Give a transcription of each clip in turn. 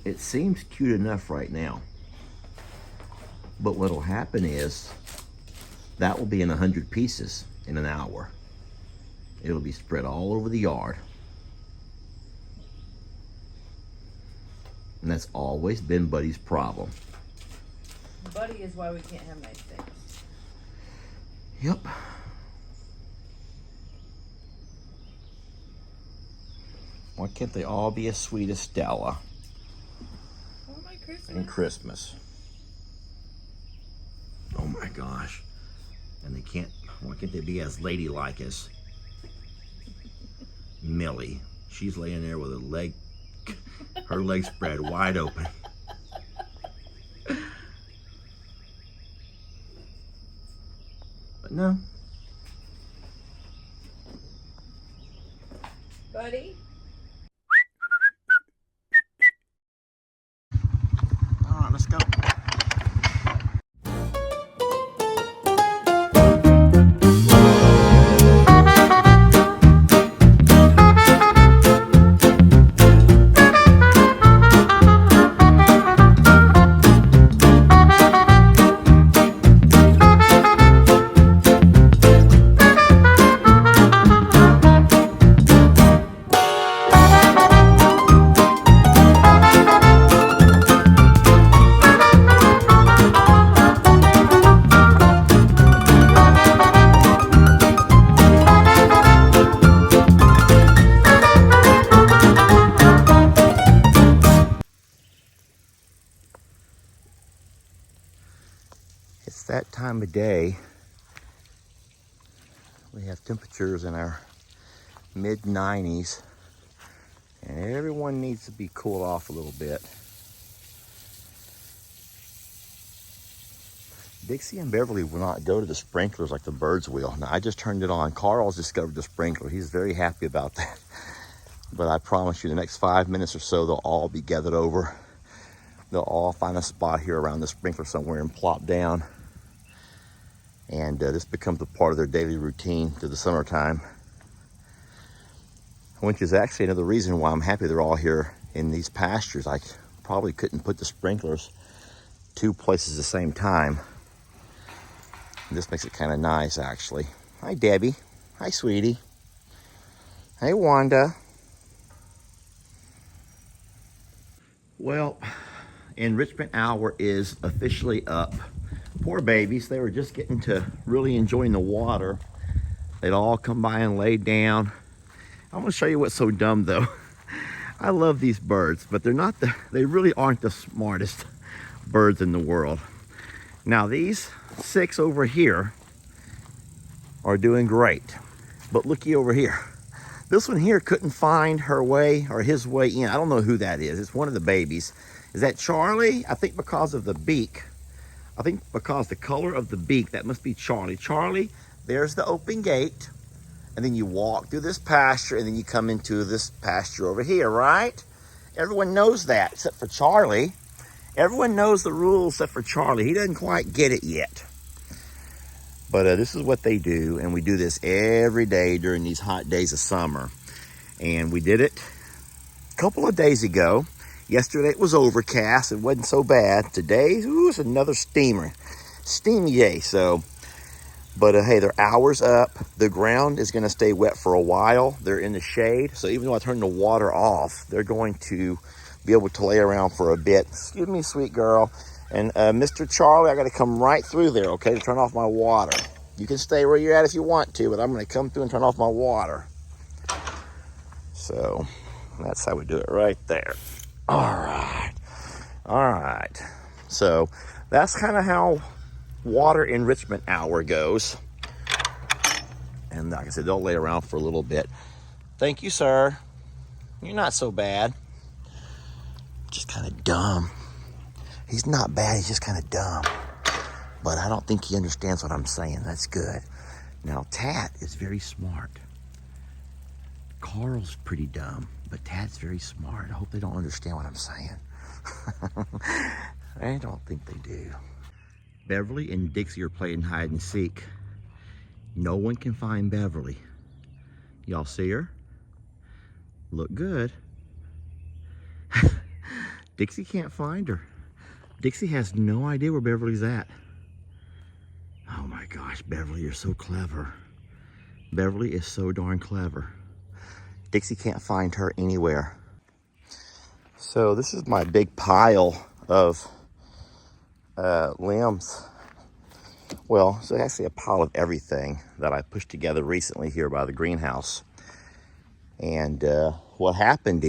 It seems cute enough right now. But what'll happen is that will be in 100 pieces in an hour. It'll be spread all over the yard. And that's always been Buddy's problem. Buddy is why we can't have nice things. Yep. Why can't they all be as sweet as Stella? Oh, my Christmas. And Christmas. Oh my gosh. And they can't, why can't they be as ladylike as Millie? She's laying there with her legs spread wide open. But no. Buddy? All right, let's go. It's that time of day. We have temperatures in our mid-90s, and everyone needs to be cooled off a little bit. Dixie and Beverly will not go to the sprinklers like the birds will. Now, I just turned it on. Carl's discovered the sprinkler. He's very happy about that. But I promise you, the next 5 minutes or so, they'll all be gathered over. They'll all find a spot here around the sprinkler somewhere and plop down. And this becomes a part of their daily routine through the summertime. Which is actually another reason why I'm happy they're all here in these pastures. I probably couldn't put the sprinklers 2 places at the same time. And this makes it kind of nice, actually. Hi, Debbie. Hi, sweetie. Hey, Wanda. Well, enrichment hour is officially up. Poor babies, they were just getting to really enjoying the water. They'd all come by and lay down. I'm gonna show you what's so dumb though. I love these birds, but they really aren't the smartest birds in the world. Now these 6 over here are doing great, but looky over here. This one here couldn't find her way or his way in. I don't know who that is. It's one of the babies. Is that Charlie? I think because of the beak. I think because the color of the beak, that must be Charlie. Charlie, there's the open gate. And then you walk through this pasture and then you come into this pasture over here, right? Everyone knows that except for Charlie. Everyone knows the rules except for Charlie. He doesn't quite get it yet. But this is what they do. And we do this every day during these hot days of summer. And we did it a couple of days ago. Yesterday it was overcast. It wasn't so bad. Today, ooh, it's another steamy day. So, but hey, they're hours up. The ground is going to stay wet for a while. They're in the shade. So even though I turn the water off, they're going to be able to lay around for a bit. Excuse me, sweet girl. And Mr. Charlie, I got to come right through there, okay, to turn off my water. You can stay where you're at if you want to, but I'm going to come through and turn off my water. So that's how we do it right there. All right. So that's kind of how water enrichment hour goes. And like I said, they'll lay around for a little bit. Thank you, sir. You're not so bad. Just kind of dumb. He's not bad, he's just kind of dumb. But I don't think he understands what I'm saying. That's good. Now, Tat is very smart. Carl's pretty dumb, but Tat's very smart. I hope they don't understand what I'm saying. I don't think they do. Beverly and Dixie are playing hide and seek. No one can find Beverly. Y'all see her? Look good. Dixie can't find her. Dixie has no idea where Beverly's at. Oh my gosh, Beverly, you're so clever. Beverly is so darn clever. Dixie can't find her anywhere. So this is my big pile of limbs. Well, it's actually a pile of everything that I pushed together recently here by the greenhouse. And what happens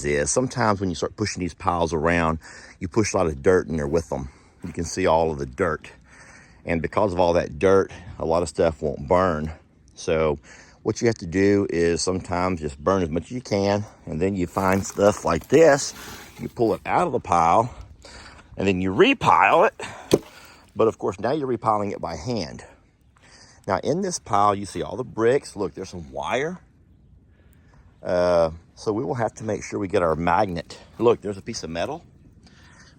is sometimes when you start pushing these piles around, you push a lot of dirt in there with them. You can see all of the dirt. And because of all that dirt, a lot of stuff won't burn. So what you have to do is sometimes just burn as much as you can, and then you find stuff like this, you pull it out of the pile, and then you repile it. But of course, now you're repiling it by hand. Now in this pile, you see all the bricks. Look, there's some wire. So we will have to make sure we get our magnet. Look, there's a piece of metal.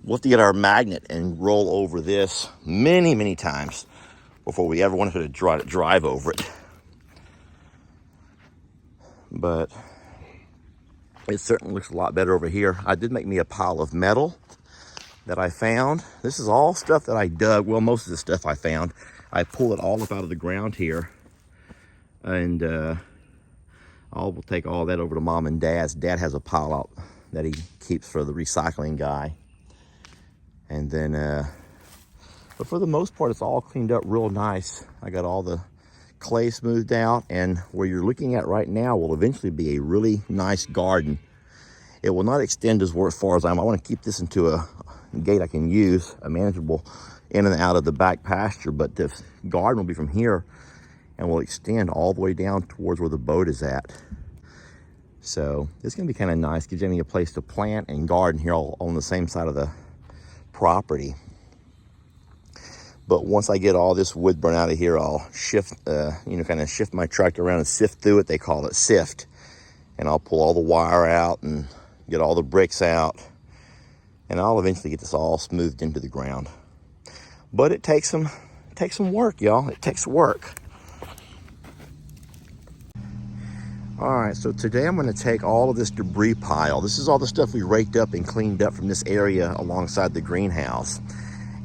We'll have to get our magnet and roll over this many, many times before we ever want to drive over it. But it certainly looks a lot better over here. I did make me a pile of metal that I found. This is all stuff that I dug. Well, most of the stuff I found, I pulled it all up out of the ground here. And I'll take all that over to Mom and Dad's. Dad has a pile out that he keeps for the recycling guy. And then, but for the most part, it's all cleaned up real nice. I got all the clay smoothed out, and where you're looking at right now will eventually be a really nice garden. It will not extend as far as I want to keep this into a gate I can use, a manageable in and out of the back pasture, but this garden will be from here and will extend all the way down towards where the boat is at. So it's going to be kind of nice. Gives me a place to plant and garden here all on the same side of the property. But once I get all this wood burn out of here, I'll shift, kind of shift my tractor around and sift through it. They call it sift. And I'll pull all the wire out and get all the bricks out. And I'll eventually get this all smoothed into the ground. But it takes some work, y'all. It takes work. All right, so today I'm gonna take all of this debris pile. This is all the stuff we raked up and cleaned up from this area alongside the greenhouse.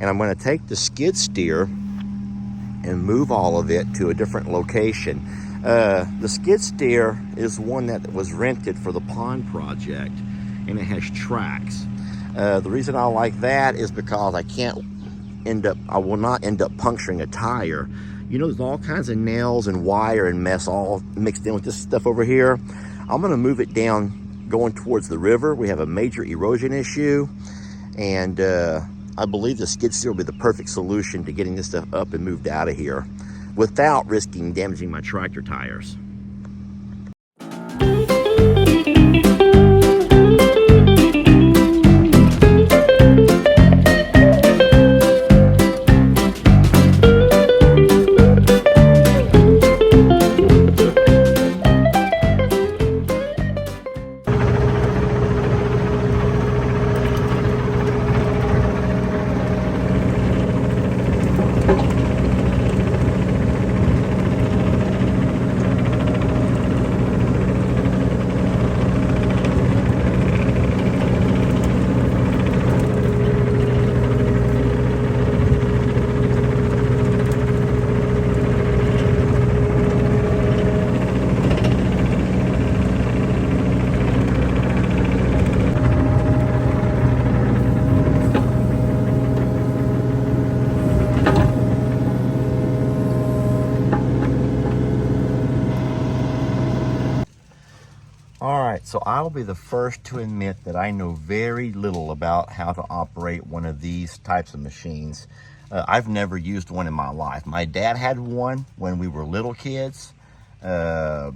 And I'm gonna take the skid steer and move all of it to a different location. The skid steer is one that was rented for the pond project, and it has tracks. The reason I like that is because I will not end up puncturing a tire. You know, there's all kinds of nails and wire and mess all mixed in with this stuff over here. I'm gonna move it down going towards the river. We have a major erosion issue, and I believe the skid steer will be the perfect solution to getting this stuff up and moved out of here without risking damaging my tractor tires. So I will be the first to admit that I know very little about how to operate one of these types of machines. I've never used one in my life. My dad had one when we were little kids, a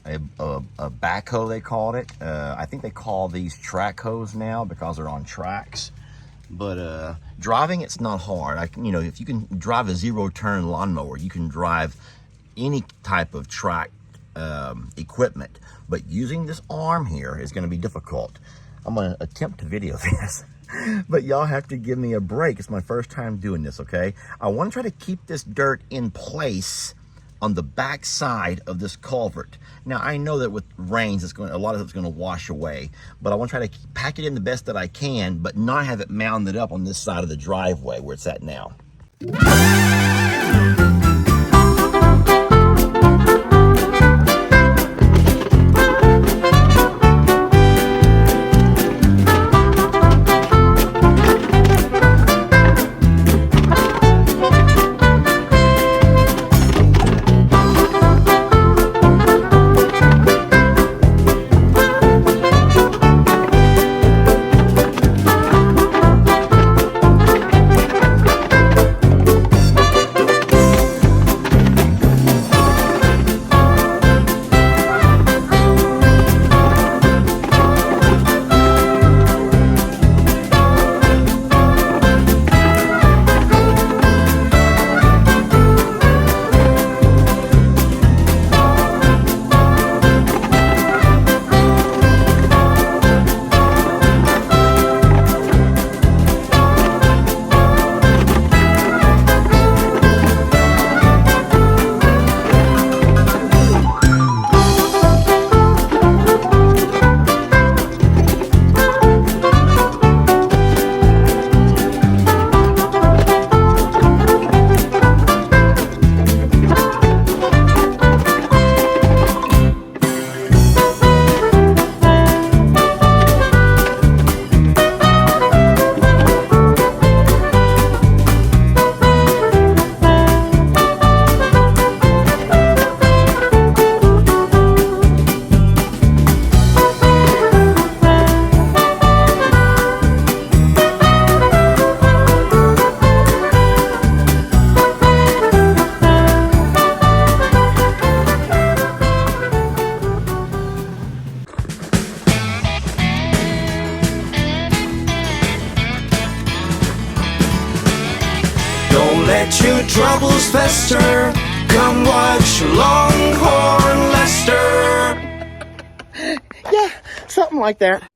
backhoe they called it. I think they call these track hoes now because they're on tracks. But driving, it's not hard. If you can drive a zero-turn lawnmower, you can drive any type of track equipment. But using this arm here is going to be difficult. I'm going to attempt to video this, but y'all have to give me a break. It's my first time doing this, okay? I want to try to keep this dirt in place on the back side of this culvert. Now I know that with rains, a lot of it's going to wash away, but I want to try to pack it in the best that I can, but not have it mounded up on this side of the driveway where it's at now. Let your troubles fester. Come watch Longhorn Lester. Yeah, something like that.